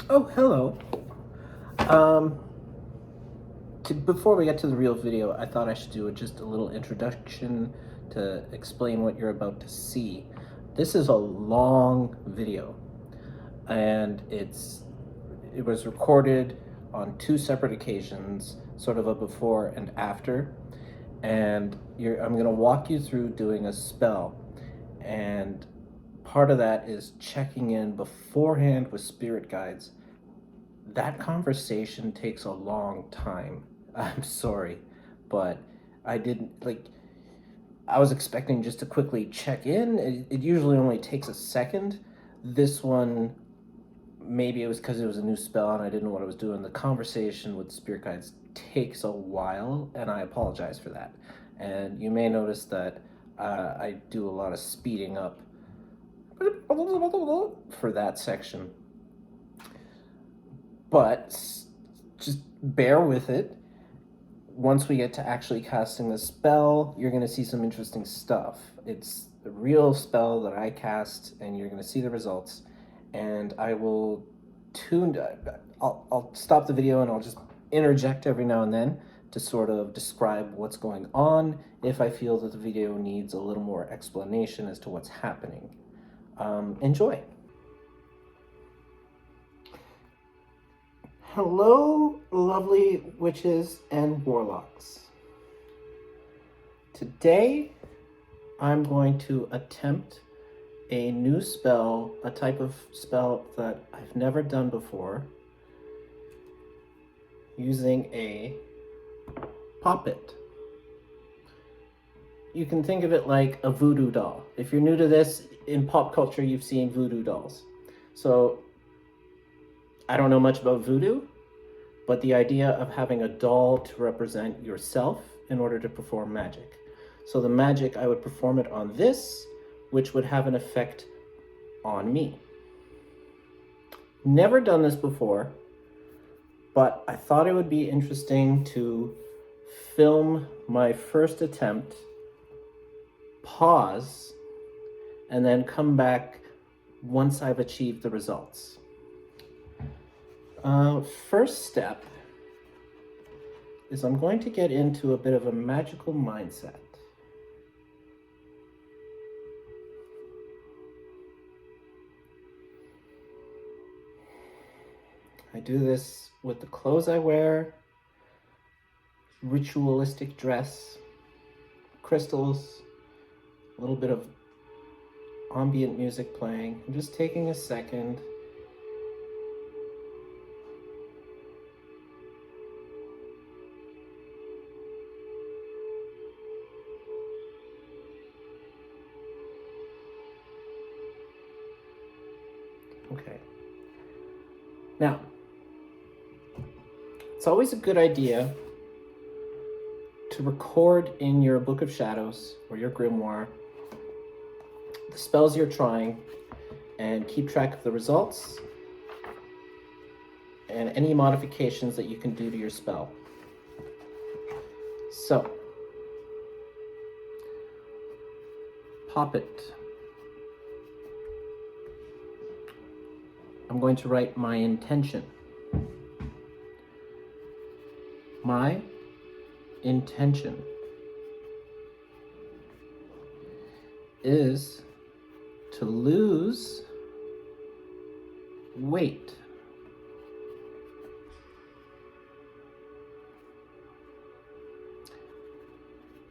Oh, hello. Um, Before we get to the real video, I thought I should do just a little introduction to explain what you're about to see. This is a long video, and it was recorded on two separate occasions, sort of a before and after. And I'm going to walk you through doing a spell, and part of that is checking in beforehand with spirit guides. That conversation takes a long time. I'm sorry, but I didn't like. I was expecting just to quickly check in. It usually only takes a second. This one, maybe it was because it was a new spell and I didn't know what I was doing. The conversation with spirit guides takes a while, and I apologize for that. And you may notice that I do a lot of speeding up for that section. But just bear with it. Once we get to actually casting the spell, you're going to see some interesting stuff. It's the real spell that I cast, and you're going to see the results. And I will I'll stop the video and I'll just interject every now and then to sort of describe what's going on if I feel that the video needs a little more explanation as to what's happening. Enjoy. Hello, lovely witches and warlocks. Today, I'm going to attempt a new spell, a type of spell that I've never done before, using a poppet. You can think of it like a voodoo doll. If you're new to this, in pop culture, you've seen voodoo dolls. So I don't know much about voodoo, but the idea of having a doll to represent yourself in order to perform magic. So the magic, I would perform it on this, which would have an effect on me. Never done this before, but I thought it would be interesting to film my first attempt, pause, and then come back once I've achieved the results. First step is I'm going to get into a bit of a magical mindset. I do this with the clothes I wear, ritualistic dress, crystals, a little bit of ambient music playing. I'm just taking a second. Okay. Now, it's always a good idea to record in your Book of Shadows or your grimoire the spells you're trying and keep track of the results and any modifications that you can do to your spell. So, poppet. I'm going to write my intention. My intention is to lose weight.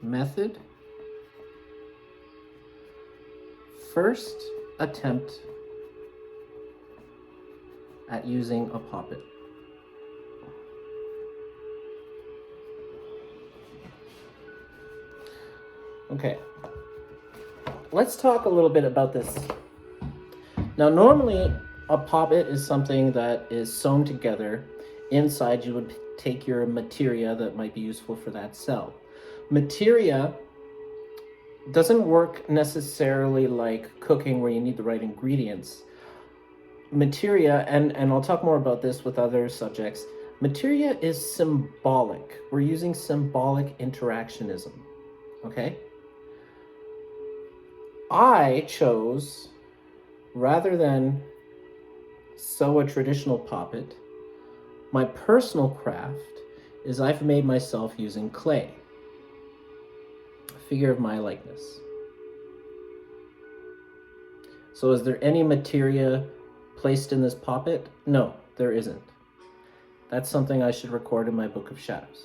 Method: first attempt at using a poppet. Okay, let's talk a little bit about this. Now, normally a poppet is something that is sewn together. Inside, you would take your materia that might be useful for that cell. Materia doesn't work necessarily like cooking where you need the right ingredients. Materia, and I'll talk more about this with other subjects, materia is symbolic. We're using symbolic interactionism, okay? I chose, rather than sew a traditional poppet. My personal craft is I've made myself using clay, a figure of my likeness. So is there any materia placed in this poppet? No, there isn't. That's something I should record in my Book of Shadows.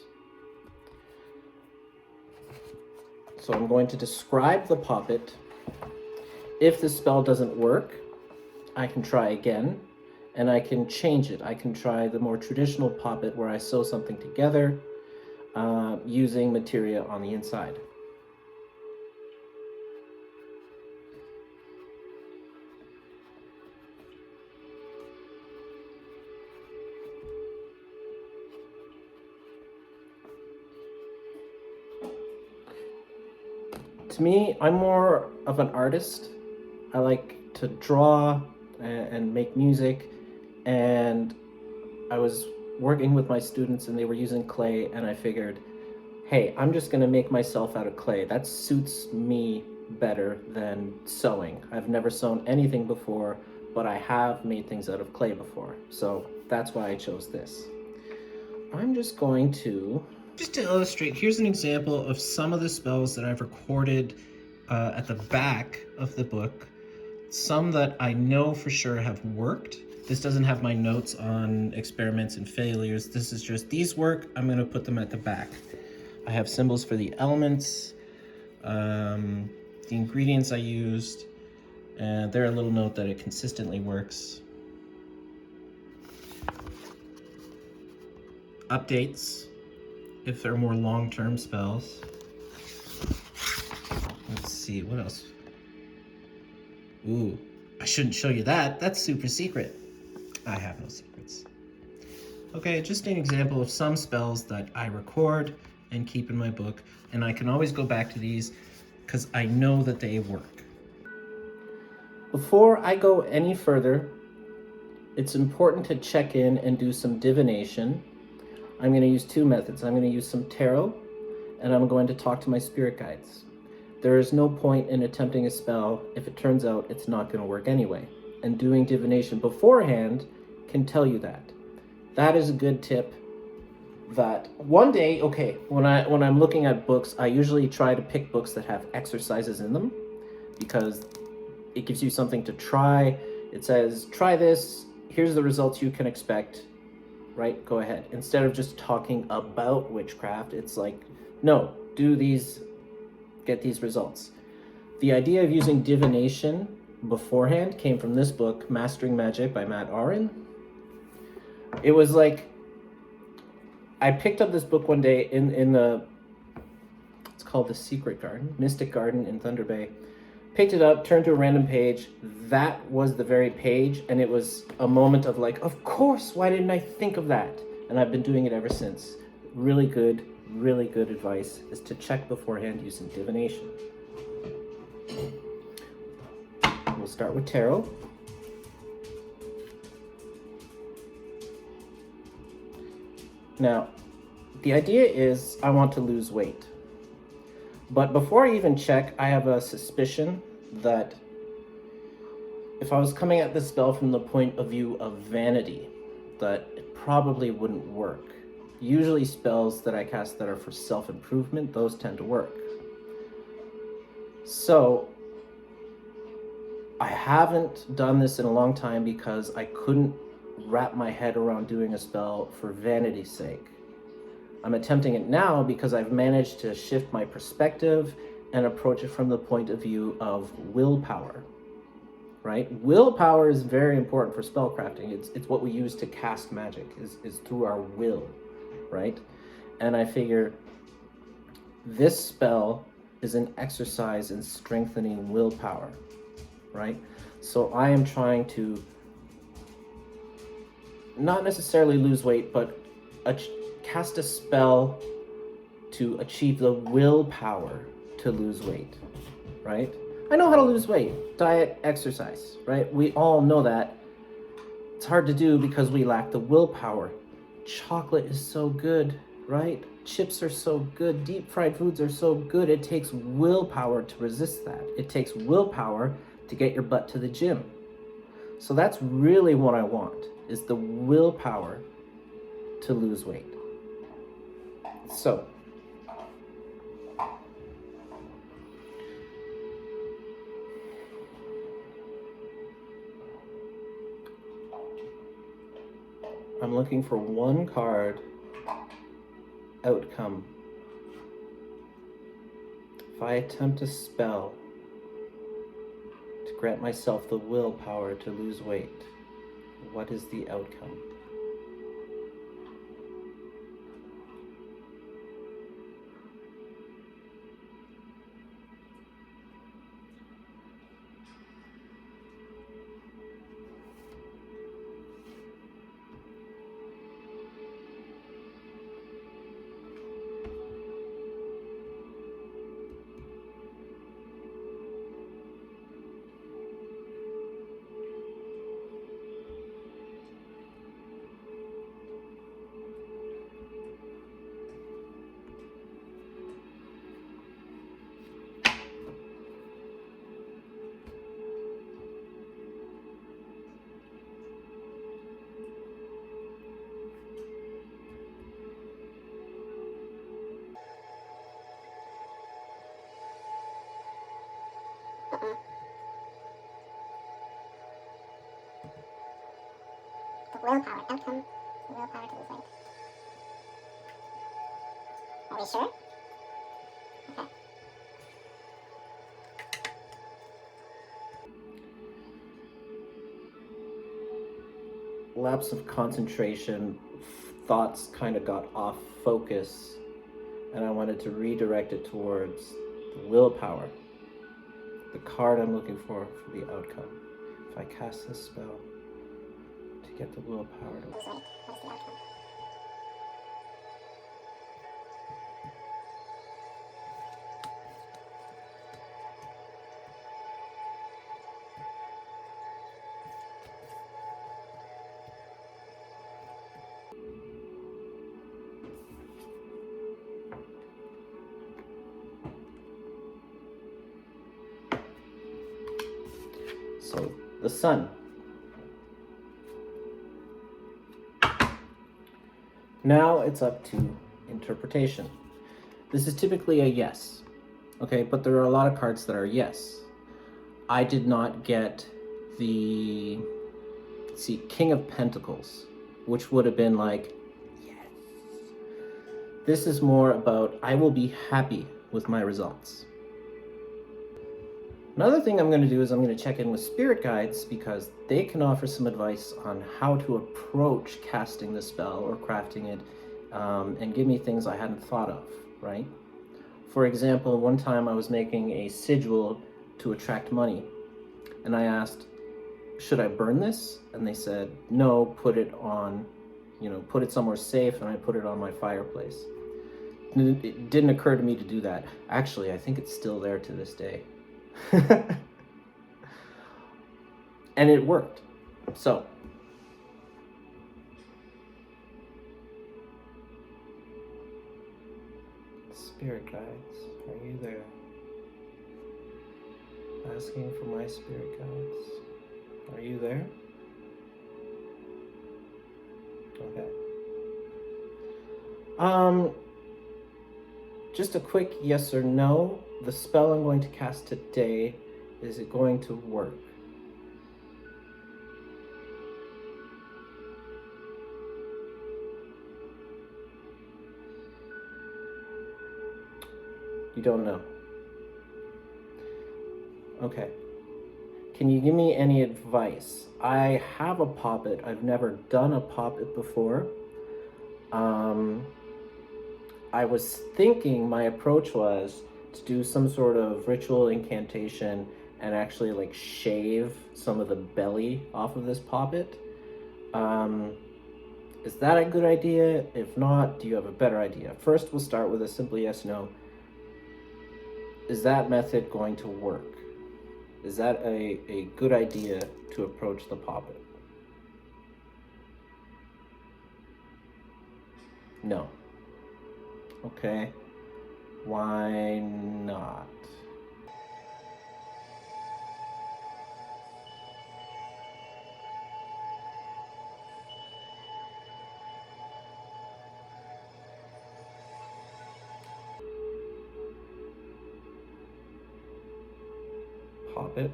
So I'm going to describe the poppet. If the spell doesn't work, I can try again, and I can change it. I can try the more traditional poppet where I sew something together using materia on the inside. To me, I'm more of an artist. I like to draw and make music, and I was working with my students and they were using clay, and I figured, hey, I'm just gonna make myself out of clay. That suits me better than sewing. I've never sewn anything before, but I have made things out of clay before. So that's why I chose this. I'm just going to illustrate, here's an example of some of the spells that I've recorded at the back of the book. Some that I know for sure have worked. This doesn't have my notes on experiments and failures. This is just, these work, I'm gonna put them at the back. I have symbols for the elements, the ingredients I used, and there a little note that it consistently works. Updates, if they're more long-term spells. Let's see, what else? Ooh, I shouldn't show you that. That's super secret. I have no secrets. Okay, just an example of some spells that I record and keep in my book, and I can always go back to these because I know that they work. Before I go any further, it's important to check in and do some divination. I'm going to use two methods. I'm going to use some tarot, and I'm going to talk to my spirit guides. There is no point in attempting a spell if it turns out it's not going to work anyway. And doing divination beforehand can tell you that. That is a good tip. That one day, okay, when I'm looking at books, I usually try to pick books that have exercises in them because it gives you something to try. It says, try this, here's the results you can expect. Right? Go ahead. Instead of just talking about witchcraft, it's like, no, do these, get these results. The idea of using divination beforehand came from this book, Mastering Magic by Matt Aron. It was like, I picked up this book one day in the, it's called The Secret Garden, Mystic Garden in Thunder Bay. Picked it up, turned to a random page. That was the very page, and it was a moment of like, of course, why didn't I think of that? And I've been doing it ever since. Really good advice is to check beforehand using divination. We'll start with tarot. Now, the idea is I want to lose weight. But before I even check, I have a suspicion that if I was coming at this spell from the point of view of vanity, that it probably wouldn't work. Usually spells that I cast that are for self-improvement, those tend to work. So I haven't done this in a long time because I couldn't wrap my head around doing a spell for vanity's sake. I'm attempting it now because I've managed to shift my perspective and approach it from the point of view of willpower, right? Willpower is very important for spellcrafting. It's what we use to cast magic, is through our will, right? And I figure this spell is an exercise in strengthening willpower, right? So I am trying to not necessarily lose weight, but cast a spell to achieve the willpower to lose weight, right? I know how to lose weight, diet, exercise, right? We all know that. It's hard to do because we lack the willpower. Chocolate is so good, right? Chips are so good, deep fried foods are so good. It takes willpower to resist that. It takes willpower to get your butt to the gym. So that's really what I want, is the willpower to lose weight. So I'm looking for one card outcome. If I attempt a spell to grant myself the willpower to lose weight, what is the outcome? The willpower outcome. The willpower to lose weight. Are we sure? Okay. Lapse of concentration, thoughts kind of got off focus, and I wanted to redirect it towards the willpower, the card I'm looking for the outcome. If I cast this spell to get the willpower to Lose weight. What is the outcome? So the sun. Now it's up to interpretation. This is typically a yes, okay, but there are a lot of cards that are yes. I did not get the, King of Pentacles, which would have been like, yes. This is more about, I will be happy with my results. Another thing I'm going to do is I'm going to check in with spirit guides, because they can offer some advice on how to approach casting the spell or crafting it, and give me things I hadn't thought of, right? For example, one time I was making a sigil to attract money, and I asked, should I burn this? And they said, no, put it on, put it somewhere safe, and I put it on my fireplace. It didn't occur to me to do that. Actually, I think it's still there to this day. And it worked. So spirit guides, are you there? Asking for my spirit guides. Are you there? Okay. Just a quick yes or no. The spell I'm going to cast today, is it going to work? You don't know. Okay. Can you give me any advice? I have a poppet. I've never done a poppet before. I was thinking my approach was to do some sort of ritual incantation and actually like shave some of the belly off of this poppet. Is that a good idea? If not, do you have a better idea? First, we'll start with a simple yes, no. Is that method going to work? Is that a good idea to approach the poppet? No. Okay. Why not? poppet.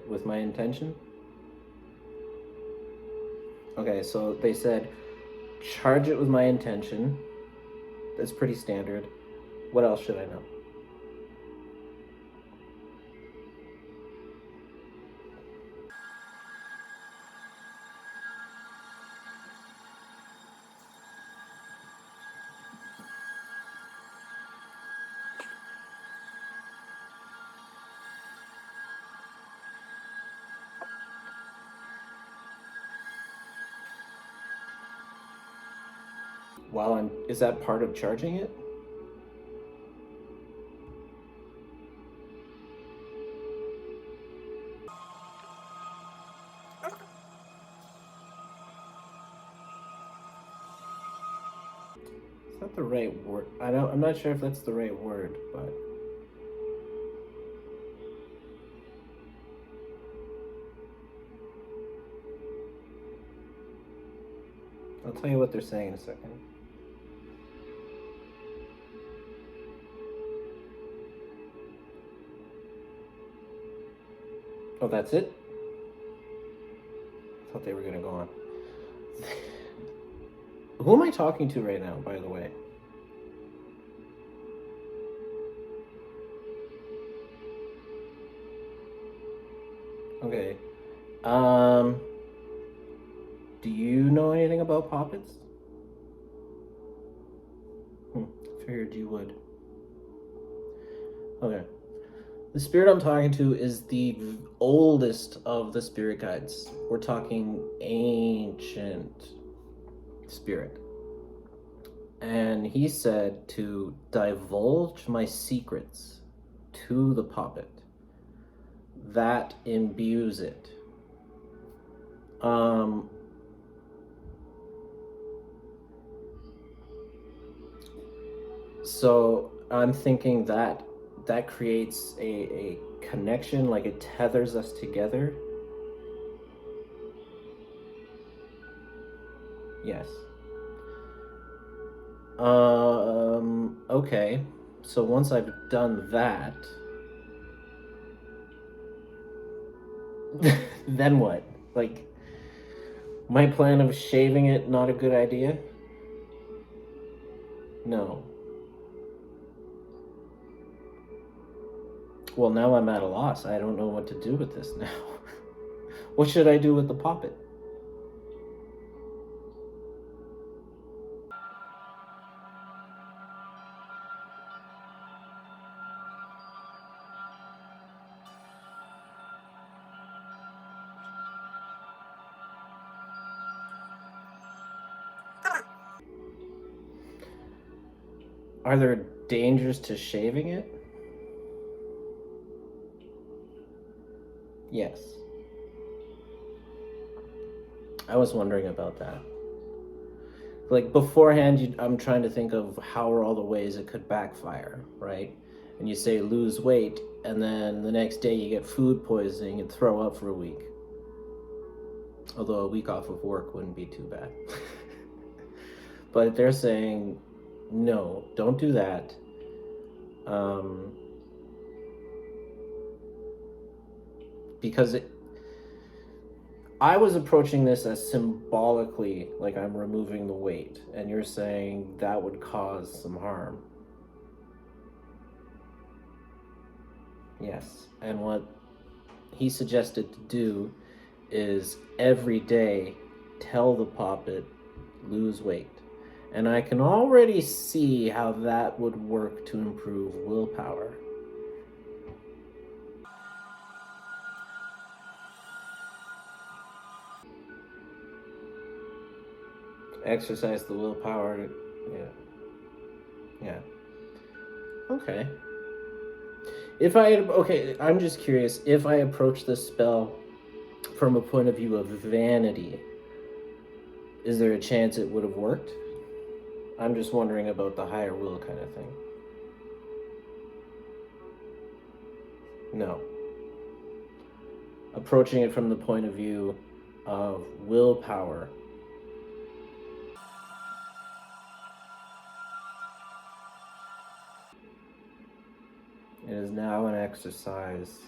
With my intention? Okay, so they said charge it with my intention. That's pretty standard. What else should I know? Is that part of charging it? Is that the right word? I'm not sure if that's the right word, but I'll tell you what they're saying in a second. Oh, that's it? I thought they were gonna go on. Who am I talking to right now, by the way? Okay. Do you know anything about poppets? Figured you would. Okay. The spirit I'm talking to is the oldest of the spirit guides. We're talking ancient spirit. And he said to divulge my secrets to the poppet. That imbues it. So I'm thinking that creates a connection, like it tethers us together. Yes. Okay. So once I've done that, then what? Like, my plan of shaving it, not a good idea? No. Well, now I'm at a loss. I don't know what to do with this now. What should I do with the poppet? Are there dangers to shaving it? Yes. I was wondering about that. Like beforehand, I'm trying to think of how are all the ways it could backfire, right? And you say lose weight, and then the next day you get food poisoning and throw up for a week. Although a week off of work wouldn't be too bad. But they're saying, no, don't do that. Because I was approaching this as symbolically, like I'm removing the weight, and you're saying that would cause some harm. Yes, and what he suggested to do is every day tell the poppet, lose weight. And I can already see how that would work to improve willpower. Exercise the willpower. Yeah. Okay. I'm just curious, if I approach this spell from a point of view of vanity, is there a chance it would have worked? I'm just wondering about the higher will kind of thing. No. Approaching it from the point of view of willpower. It is now an exercise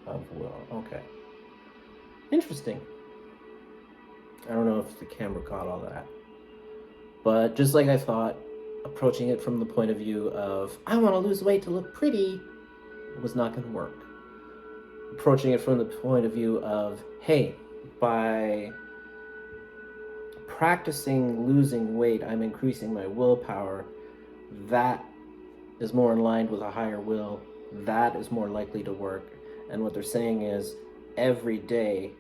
of will. Okay. Interesting. I don't know if the camera caught all that. But just like I thought, approaching it from the point of view of, I want to lose weight to look pretty, was not going to work. Approaching it from the point of view of, hey, by practicing losing weight, I'm increasing my willpower. That is more in line with a higher will. That is more likely to work. And what they're saying is, every day,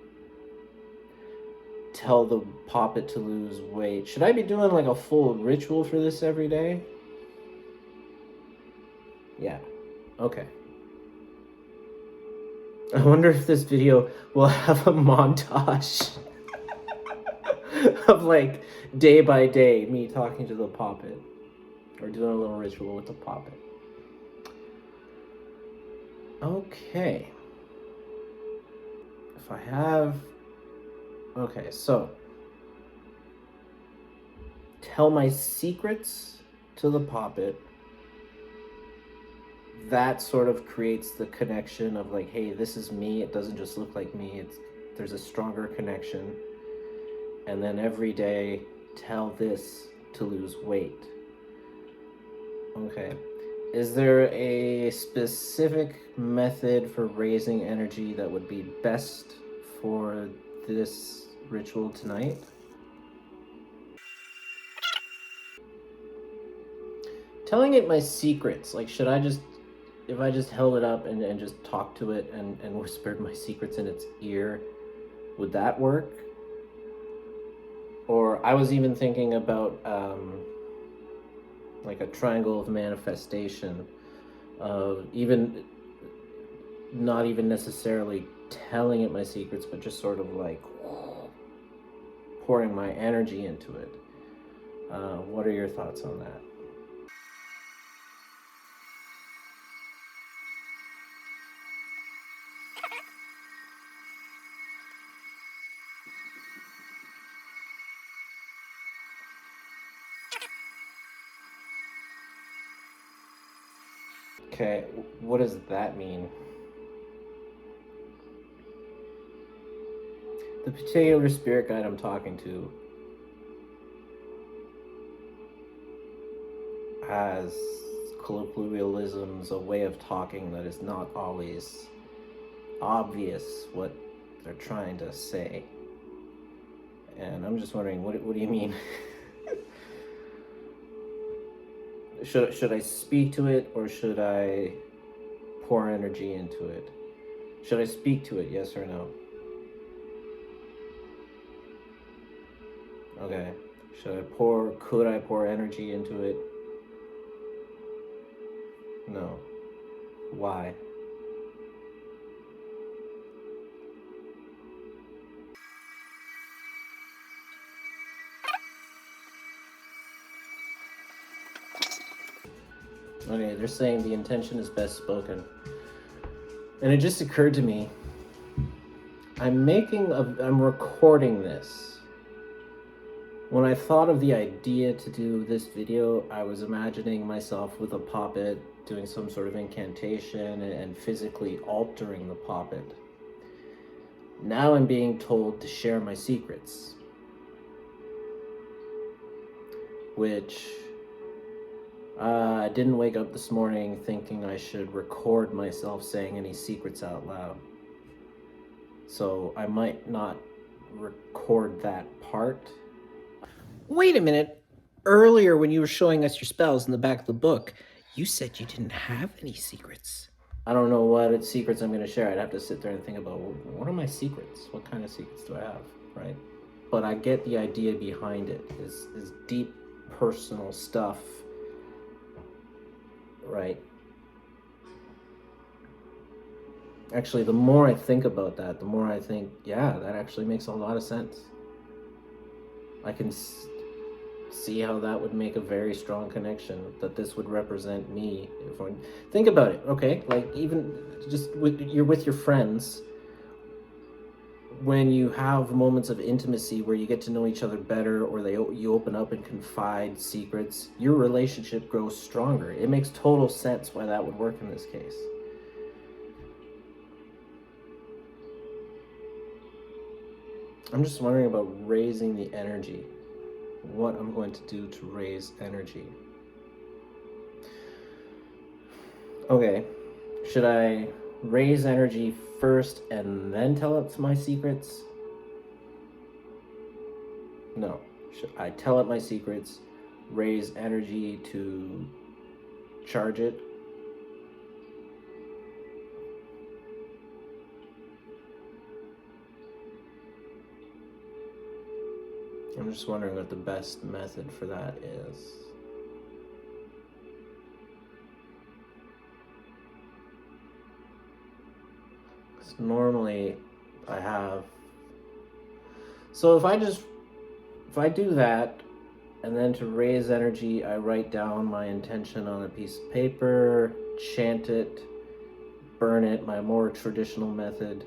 tell the poppet to lose weight. Should I be doing like a full ritual for this every day? Yeah. Okay. I wonder if this video will have a montage of like day by day me talking to the poppet or doing a little ritual with the poppet. Okay. If I have... Okay, so tell my secrets to the poppet. That sort of creates the connection of like, hey, this is me. It doesn't just look like me. There's a stronger connection. And then every day, tell this to lose weight. Okay. Is there a specific method for raising energy that would be best for this ritual tonight? Telling it my secrets, like should I just, if I just held it up and just talked to it and whispered my secrets in its ear, would that work? Or I was even thinking about like a triangle of manifestation of even not even necessarily telling it my secrets, but just sort of like pouring my energy into it. What are your thoughts on that? Okay, what does that mean? The particular spirit guide I'm talking to has colloquialisms, a way of talking that is not always obvious what they're trying to say. And I'm just wondering, what do you mean? Should I speak to it or should I pour energy into it? Should I speak to it, yes or no? Okay. Could I pour energy into it? No. Why? Okay, they're saying the intention is best spoken. And it just occurred to me, I'm recording this. When I thought of the idea to do this video, I was imagining myself with a poppet doing some sort of incantation and physically altering the poppet. Now I'm being told to share my secrets, which I didn't wake up this morning thinking I should record myself saying any secrets out loud. So I might not record that part. Wait a minute. Earlier when you were showing us your spells in the back of the book, you said you didn't have any secrets. I don't know what secrets I'm going to share. I'd have to sit there and think about, well, what are my secrets? What kind of secrets do I have, right? But I get the idea behind it, is deep personal stuff, right? Actually, the more I think about that, the more I think, yeah, that actually makes a lot of sense. I can see how that would make a very strong connection, that this would represent me. Think about it, okay? Like even just you're with your friends, when you have moments of intimacy where you get to know each other better, or you open up and confide secrets, your relationship grows stronger. It makes total sense why that would work in this case. I'm just wondering about raising the energy. What I'm going to do to raise energy. Okay, should I raise energy first and then tell it my secrets? No. Should I tell it my secrets, raise energy to charge it? I'm just wondering what the best method for that is. Because normally I have... So if I do that, and then to raise energy, I write down my intention on a piece of paper, chant it, burn it, my more traditional method.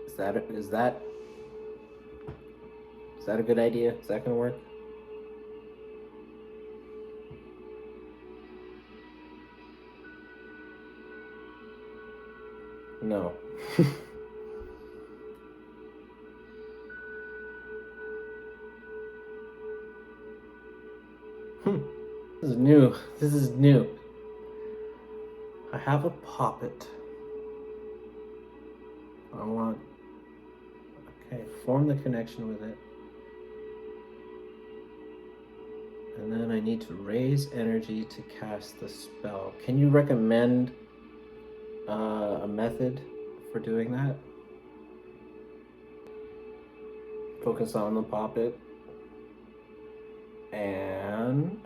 Is that a good idea? Is that gonna work? No. This is new. This is new. I have a poppet. I want... Okay, form the connection with it. And then I need to raise energy to cast the spell. Can you recommend a method for doing that? Focus on the poppet. And...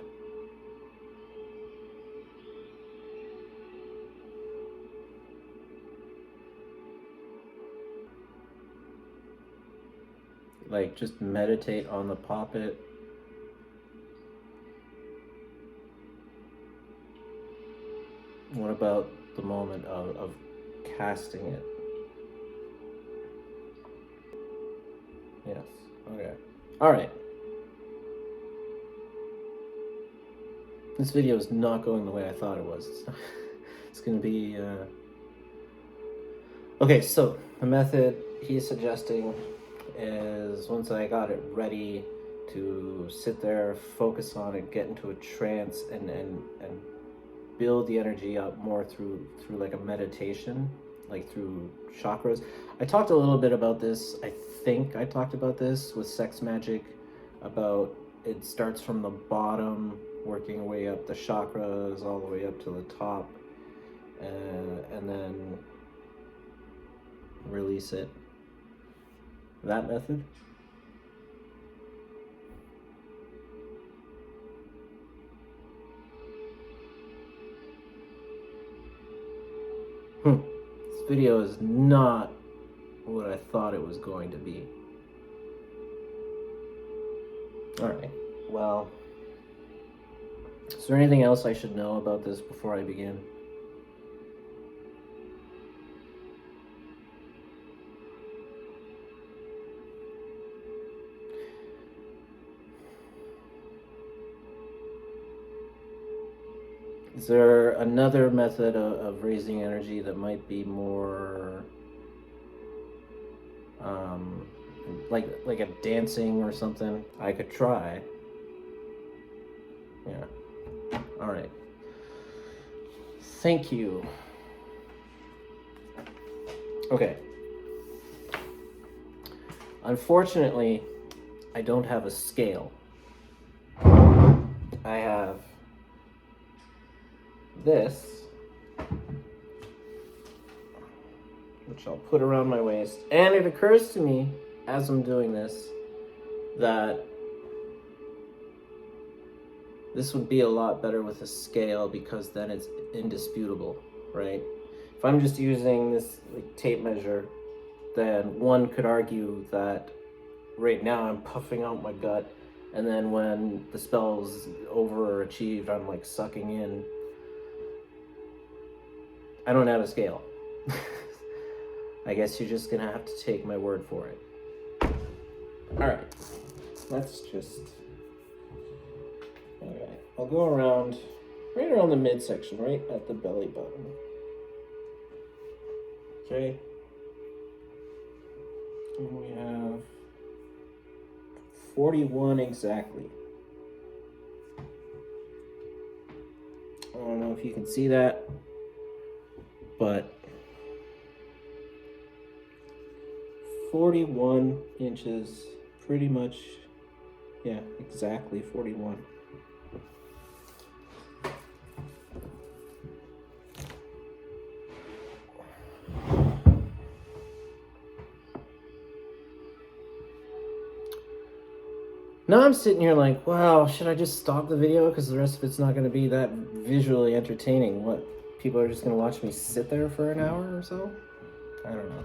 like, just meditate on the poppet. What about the moment of casting it? Yes, okay. Alright. This video is not going the way I thought it was. It's gonna be... Okay, so the method he's suggesting is, once I got it ready, to sit there, focus on it, get into a trance, and build the energy up more through like a meditation, like through chakras. I talked a little bit about this. I think I talked about this with sex magic, about it starts from the bottom, working way up the chakras all the way up to the top, and then release it. That method? This video is not what I thought it was going to be. Alright, well, is there anything else I should know about this before I begin? Is there another method of raising energy that might be more like a dancing or something? I could try. Yeah. All right. Thank you. Okay. Unfortunately, I don't have a scale. I have this, which I'll put around my waist, and it occurs to me as I'm doing this that this would be a lot better with a scale, because then it's indisputable, right? If I'm just using this like tape measure, then one could argue that right now I'm puffing out my gut, and then when the spell's over or achieved, I'm like sucking in. I don't have a scale. I guess you're just gonna have to take my word for it. Alright, let's just... Okay, I'll go around, right around the midsection, right at the belly button. Okay. 41 exactly. I don't know if you can see that, but 41 inches, pretty much, yeah, exactly 41. Now I'm sitting here like, wow, should I just stop the video because the rest of it's not going to be that visually entertaining? What, people are just going to watch me sit there for an hour or so? I don't know.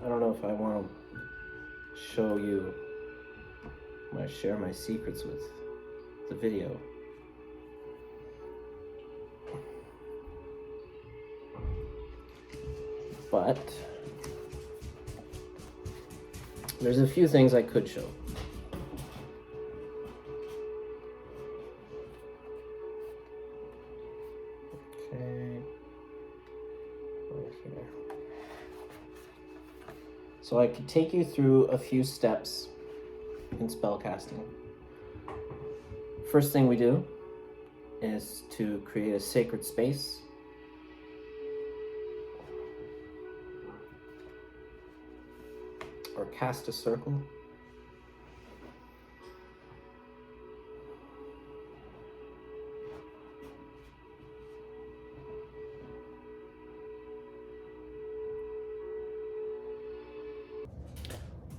I don't know if I want to show you, share my secrets with the video. But there's a few things I could show. Okay. Right here. So I could take you through a few steps in spellcasting. First thing we do is to create a sacred space. Or cast a circle.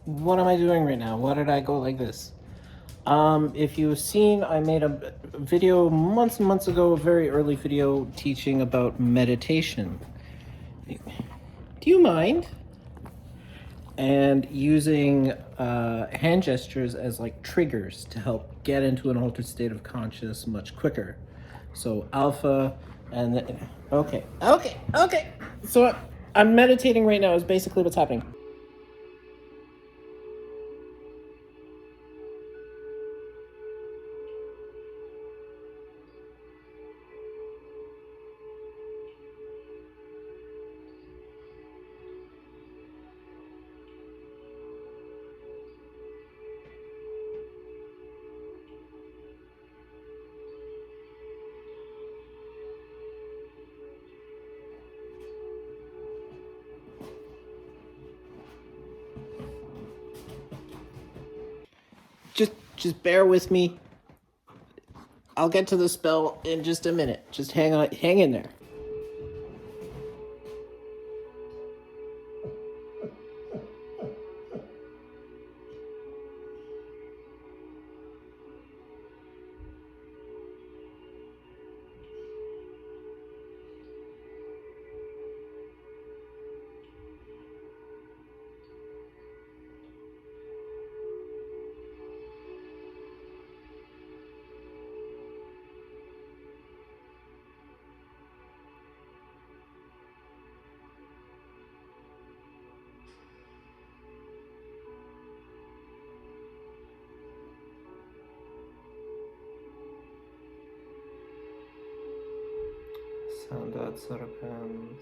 What am I doing right now? Why did I go like this? If you've seen, I made a video months and months ago, a very early video teaching about meditation. Do you mind? And using hand gestures as like triggers to help get into an altered state of conscious much quicker. So alpha and then, okay. So I'm meditating right now is basically what's happening. Just bear with me. I'll get to the spell in just a minute. Just hang in there. Sandat Sarapans.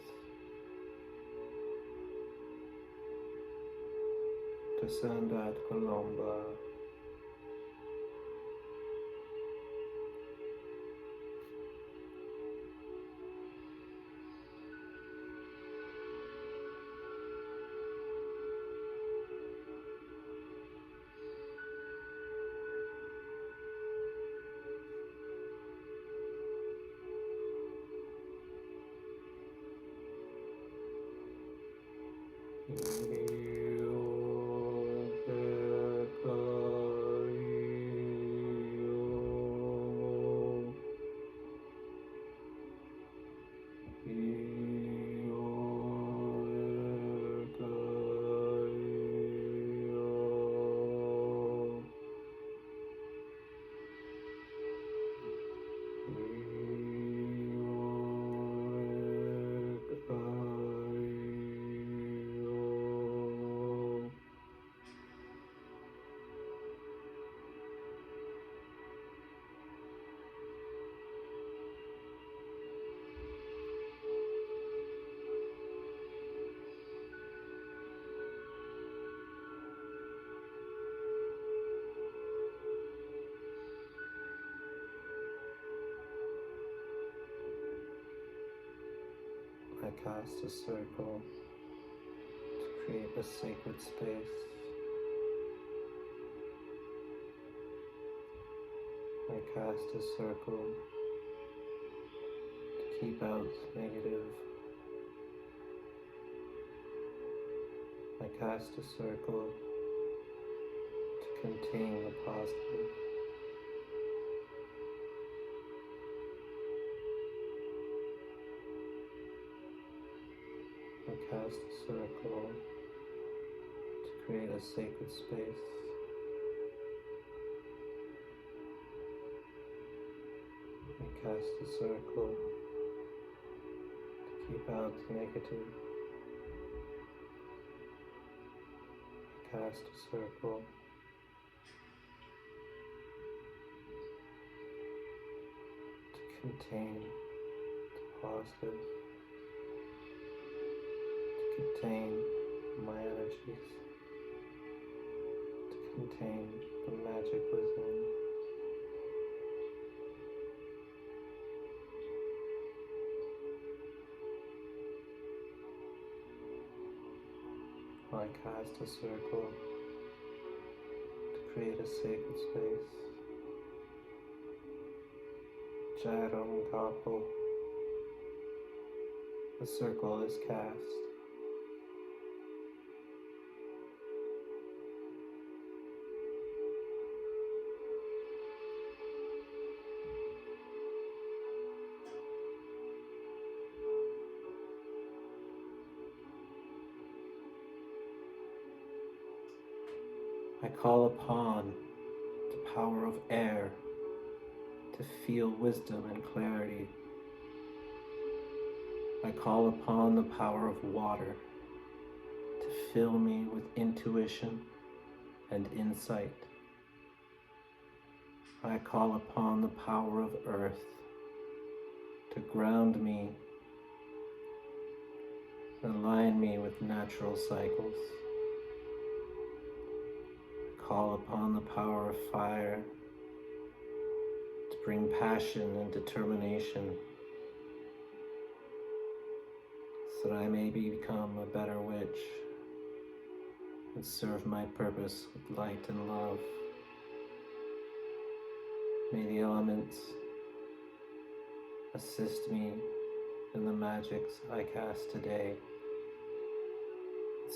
Sandat Colomba. cast a circle to create a sacred space. I cast a circle to keep out negative. I cast a circle to contain the positive. I cast a circle to create a sacred space. I cast a circle to keep out the negative. I cast a circle to contain the positive, to contain my energies, to contain the magic within. I cast a circle to create a sacred space. Jaram Kapo. The circle is cast. I call upon the power of air to feel wisdom and clarity. I call upon the power of water to fill me with intuition and insight. I call upon the power of earth to ground me, align me with natural cycles. I call upon the power of fire to bring passion and determination so that I may become a better witch and serve my purpose with light and love. May the elements assist me in the magics I cast today.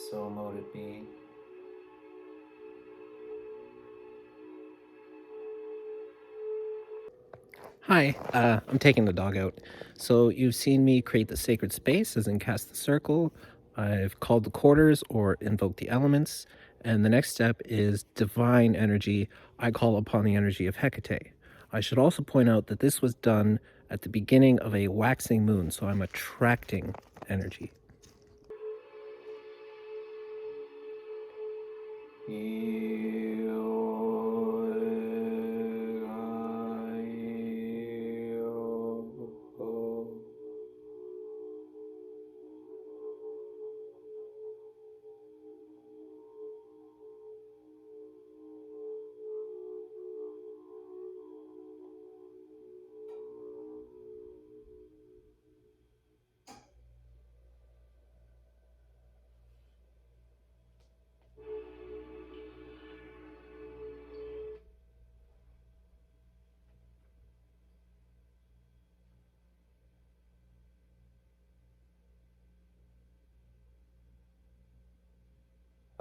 So mote it be. Hi, I'm taking the dog out. So you've seen me create the sacred space, as in cast the circle. I've called the quarters or invoked the elements. And the next step is divine energy. I call upon the energy of Hecate. I should also point out that this was done at the beginning of a waxing moon, so I'm attracting energy.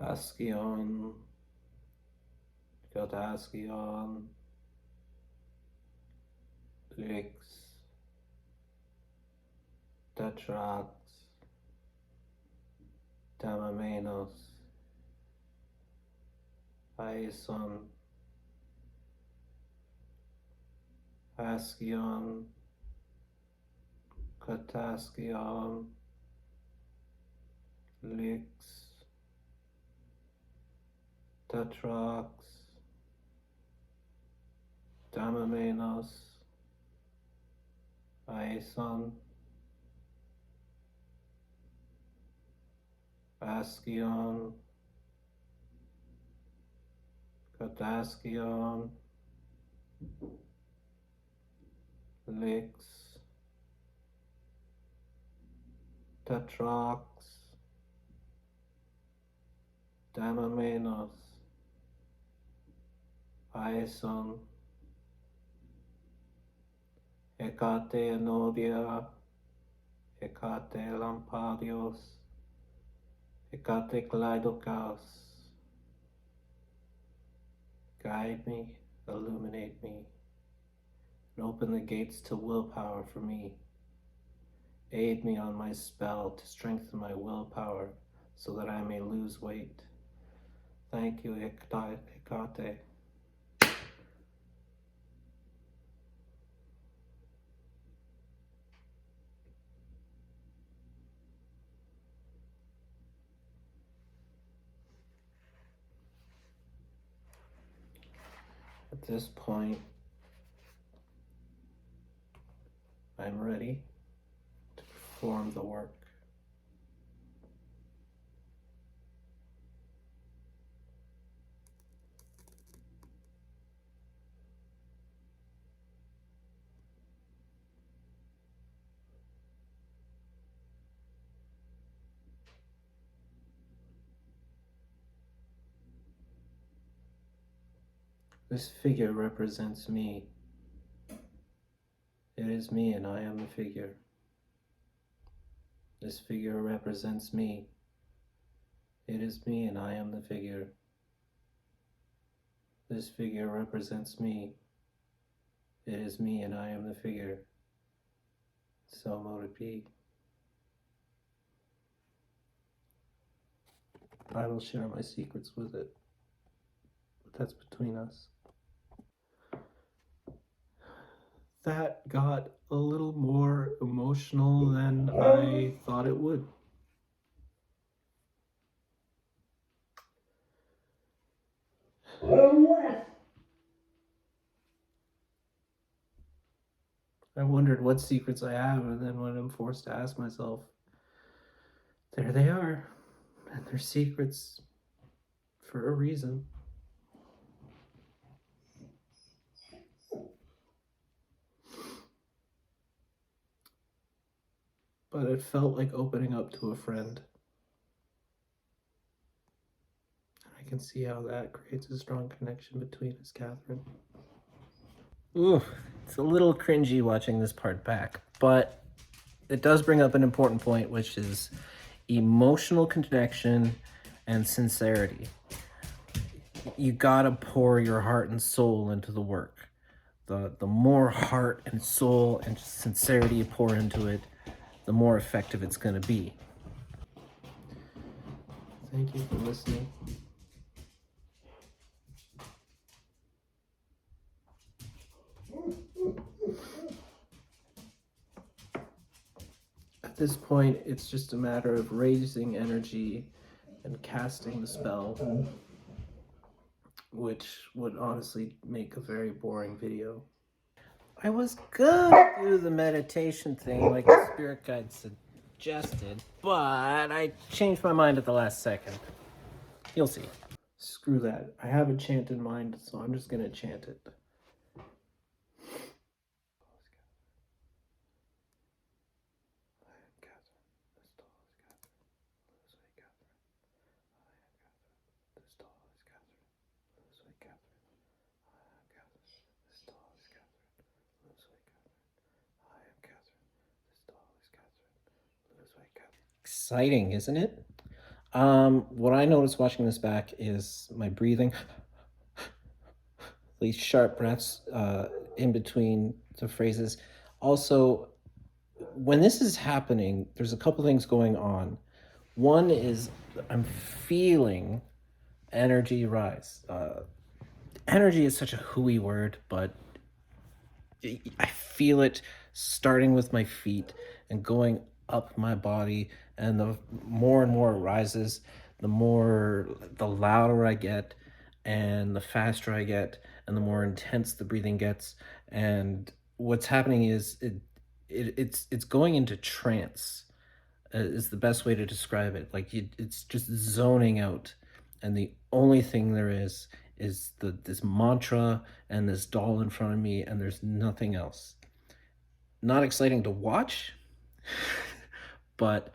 Askion, Godaskion, Lix, Tetrax, Tamamenos, Aeson, Askion, Kataskion, Lix, Tetrax, Tamamenos, Aeson, Askion, Kataskion, Lix, Tetrox, Damamenos, Aeson, Hecate Enodia, Hecate Lampadios, Hecate Kaleidocaus. Guide me, illuminate me, and open the gates to willpower for me. Aid me on my spell to strengthen my willpower so that I may lose weight. Thank you, Hecate. At this point, I'm ready to perform the work. This figure represents me. It is me and I am the figure. This figure represents me. It is me and I am the figure. This figure represents me. It is me and I am the figure. So mote it be. I will share my secrets with it. But that's between us. That got a little more emotional than I thought it would. I wondered what secrets I have, and then when I'm forced to ask myself, there they are, and they're secrets for a reason. But it felt like opening up to a friend. I can see how that creates a strong connection between us, Catherine. Ooh, it's a little cringy watching this part back, but it does bring up an important point, which is emotional connection and sincerity. You gotta pour your heart and soul into the work. The more heart and soul and sincerity you pour into it, the more effective it's gonna be. Thank you for listening. At this point, it's just a matter of raising energy and casting the spell, which would honestly make a very boring video. I was gonna do the meditation thing like the spirit guide suggested, but I changed my mind at the last second. You'll see. Screw that. I have a chant in mind, so I'm just gonna chant it. Exciting, isn't it? What I noticed watching this back is my breathing, these sharp breaths in between the phrases. Also, when this is happening, there's a couple things going on. One is I'm feeling energy rise. Energy is such a hooey word, but I feel it starting with my feet and going up my body, and the more and more it rises, the louder I get, and the faster I get, and the more intense the breathing gets. And what's happening is it's going into trance, is the best way to describe it. Like it's just zoning out, and the only thing there is this mantra and this doll in front of me, and there's nothing else. Not exciting to watch, but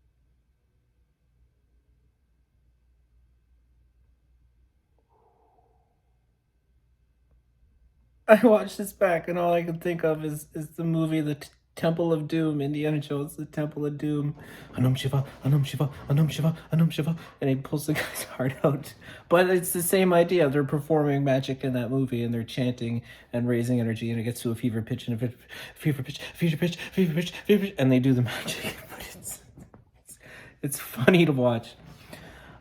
I watched this back, and all I can think of is the movie Temple of Doom. Indiana Jones, the Temple of Doom. Anum Shiva, Anum Shiva, Anum Shiva, Anum Shiva, and he pulls the guy's heart out. But it's the same idea. They're performing magic in that movie, and they're chanting and raising energy, and it gets to a fever pitch and fever pitch, fever pitch, fever pitch, fever pitch, and they do the magic. But it's funny to watch.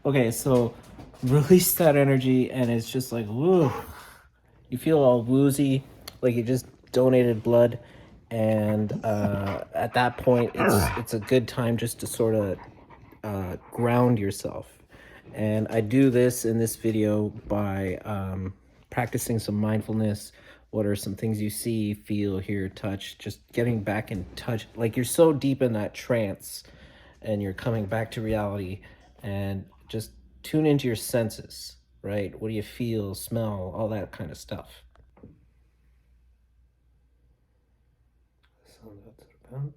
Okay, so release that energy, and it's just like, whoa. You feel all woozy, like you just donated blood, and at that point, it's a good time just to sort of ground yourself. And I do this in this video by practicing some mindfulness. What are some things you see, feel, hear, touch? Just getting back in touch. Like you're so deep in that trance, and you're coming back to reality, and just tune into your senses. Right? What do you feel, smell, all that kind of stuff. So that's about.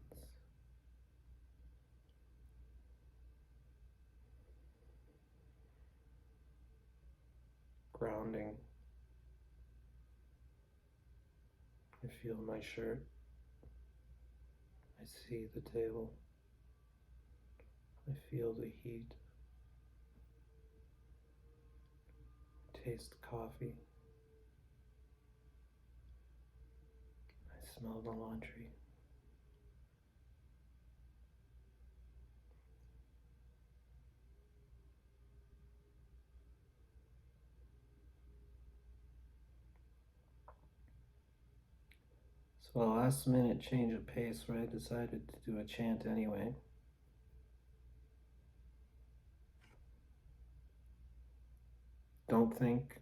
Grounding. I feel my shirt. I see the table. I feel the heat. I taste the coffee. I smell the laundry. So a last minute change of pace where I decided to do a chant anyway. Don't think,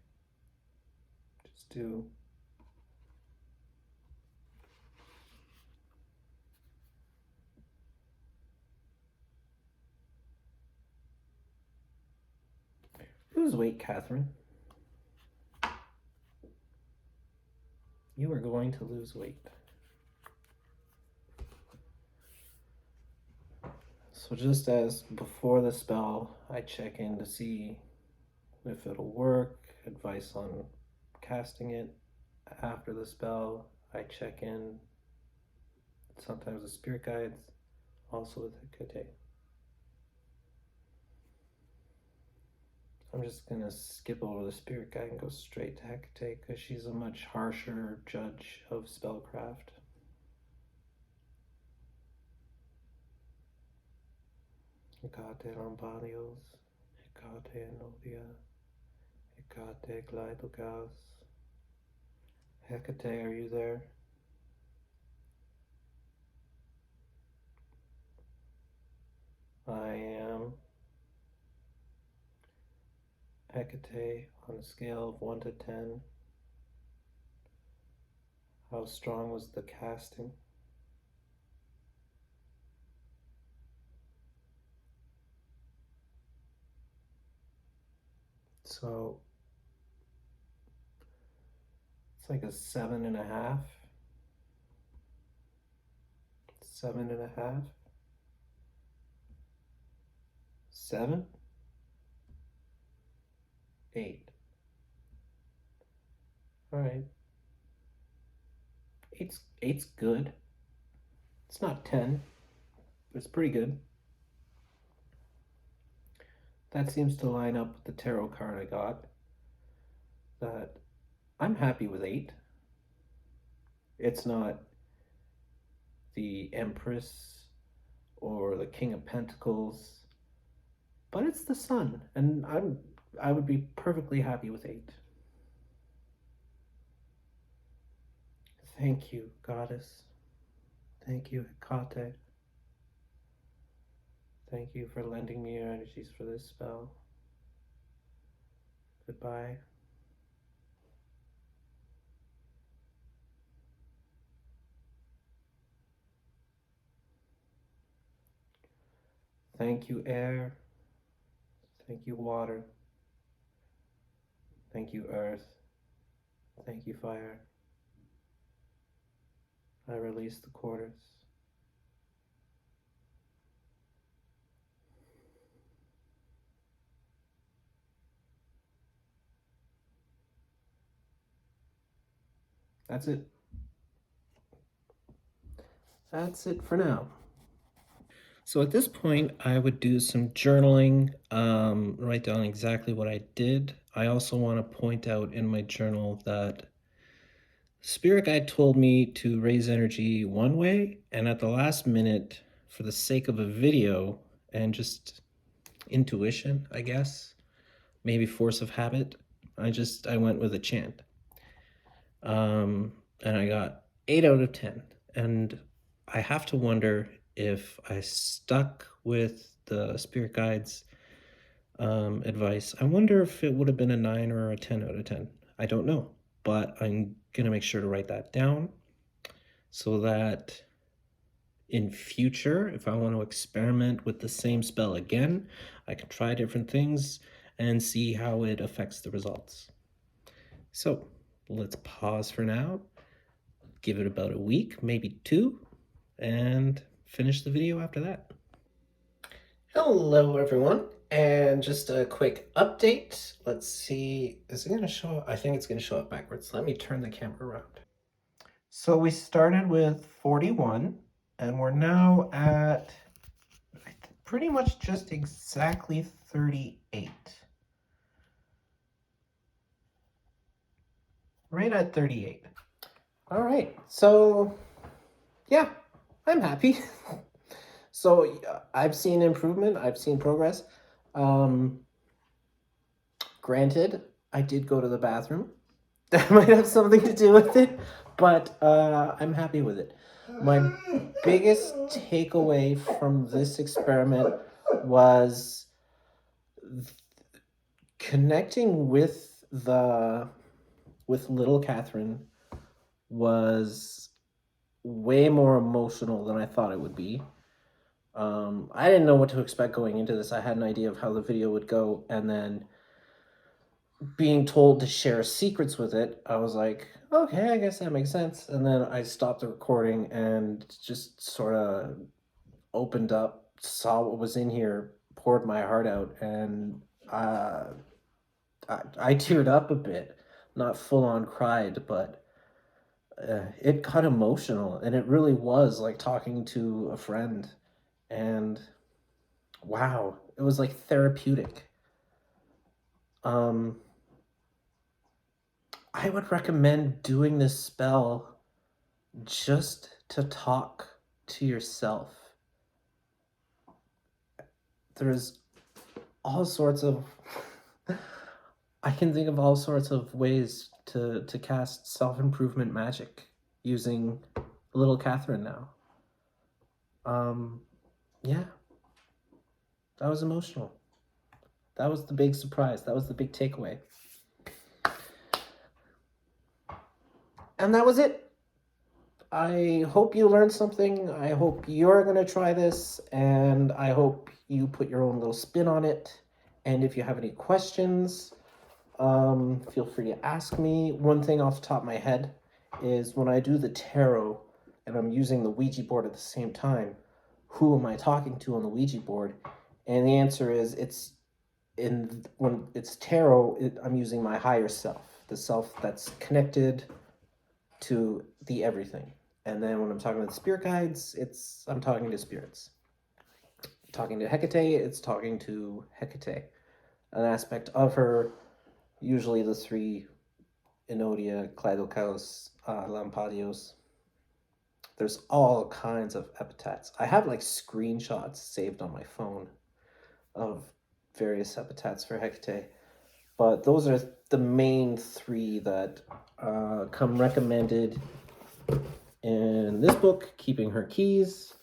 just do. Lose weight, Catherine. You are going to lose weight. So just as before the spell, I check in to see if it'll work, advice on casting it. After the spell, I check in sometimes with spirit guides, also with Hecate. I'm just gonna skip over the spirit guide and go straight to Hecate because she's a much harsher judge of spellcraft. Hecate Rambanios, Hecate Novia, Hecate Glydogaus. Hecate, are you there? I am. Hecate, on a scale of 1 to 10, how strong was the casting? So it's like a 7.5. 7.5. 7. 8. All right. Eight's good. It's not 10, but it's pretty good. That seems to line up with the tarot card I got. That I'm happy with 8. It's not the Empress or the King of Pentacles, but it's the Sun, and I would be perfectly happy with 8. Thank you, Goddess. Thank you, Hecate. Thank you for lending me your energies for this spell. Goodbye. Thank you, air. Thank you, water. Thank you, earth. Thank you, fire. I release the quarters. That's it. That's it for now. So at this point, I would do some journaling, write down exactly what I did. I also want to point out in my journal that Spirit Guide told me to raise energy one way, and at the last minute, for the sake of a video and just intuition, I guess, maybe force of habit, I went with a chant. And I got 8 out of 10. And I have to wonder if I stuck with the Spirit Guide's advice. I wonder if it would have been a 9 or a 10 out of 10. I don't know, but I'm going to make sure to write that down so that in future, if I want to experiment with the same spell again, I can try different things and see how it affects the results. So let's pause for now, give it about a week, maybe 2, and finish the video after that. Hello everyone, and just a quick update. Let's see, is it going to show up? I think it's going to show up backwards. Let me turn the camera around. So we started with 41, and we're now at pretty much just exactly 38. Right at 38. All right, so yeah, I'm happy. So I've seen improvement, I've seen progress. Granted, I did go to the bathroom. That might have something to do with it, but I'm happy with it. My biggest takeaway from this experiment was connecting with little Catherine was way more emotional than I thought it would be. I didn't know what to expect going into this. I had an idea of how the video would go, and then being told to share secrets with it, I was like, okay, I guess that makes sense. And then I stopped the recording and just sort of opened up, saw what was in here, poured my heart out, and I teared up a bit. Not full on cried, but it got emotional, and it really was like talking to a friend. And wow, it was like therapeutic. I would recommend doing this spell just to talk to yourself. There's all sorts of I can think of all sorts of ways to cast self-improvement magic using little Catherine now. Yeah, that was emotional. That was the big surprise. That was the big takeaway. And that was it. I hope you learned something. I hope you're going to try this, and I hope you put your own little spin on it. And if you have any questions, feel free to ask me. One thing off the top of my head is when I do the tarot and I'm using the Ouija board at the same time, who am I talking to on the Ouija board? And the answer is when it's tarot, I'm using my higher self, the self that's connected to the everything. And then when I'm talking to the spirit guides, I'm talking to spirits. Talking to Hecate, it's talking to Hecate, an aspect of her, usually the 3 Enodia, Cleidocaus, Lampadios. There's all kinds of epithets. I have like screenshots saved on my phone of various epithets for Hecate, but those are the main 3 that come recommended in this book, Keeping Her Keys,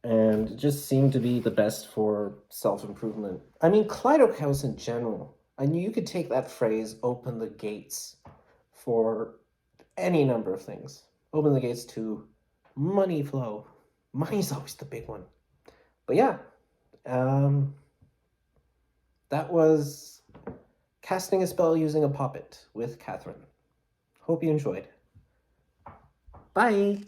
and just seem to be the best for self-improvement. I mean, Cleidocaus in general, I knew you could take that phrase, open the gates, for any number of things. Open the gates to money flow. Money's always the big one. But yeah, that was casting a spell using a poppet with Catherine. Hope you enjoyed. Bye!